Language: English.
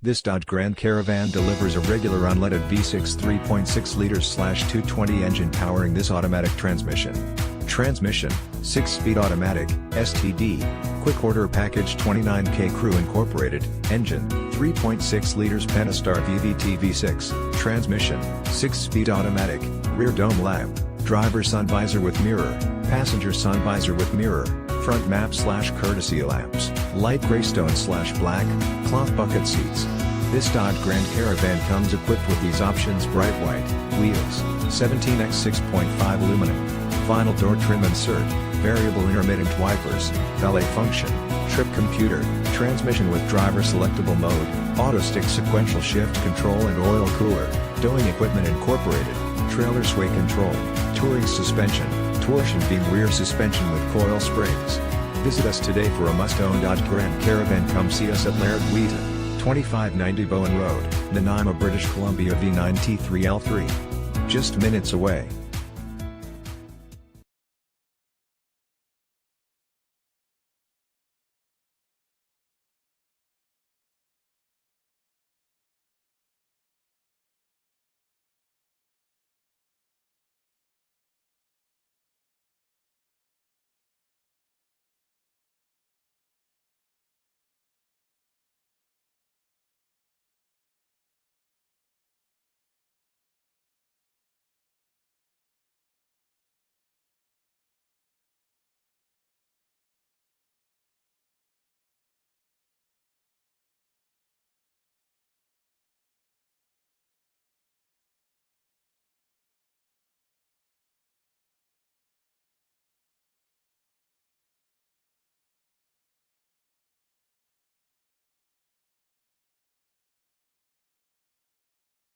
This Dodge Grand Caravan delivers a regular unleaded V6 3.6 liters/220 engine powering this automatic transmission. Transmission, 6-speed automatic, STD, quick order package 29K crew incorporated, engine, 3.6 liters Pentastar VVT V6, transmission, 6-speed automatic, rear dome lamp, driver sun visor with mirror, passenger sun visor with mirror, front map/courtesy lamps, light greystone/black, cloth bucket seats. This Dodge Grand Caravan comes equipped with these options: bright white, wheels, 17x6.5 aluminum, vinyl door trim insert, variable intermittent wipers, valet function, trip computer, transmission with driver selectable mode, auto stick sequential shift control and oil cooler, towing equipment incorporated, trailer sway control, touring suspension, torsion beam rear suspension with coil springs. Visit us today for a must-own Dodge Grand Caravan. Come see us at Laird Wheaton, 2590 Bowen Road, Nanaimo, British Columbia V9T3L3. Just minutes away.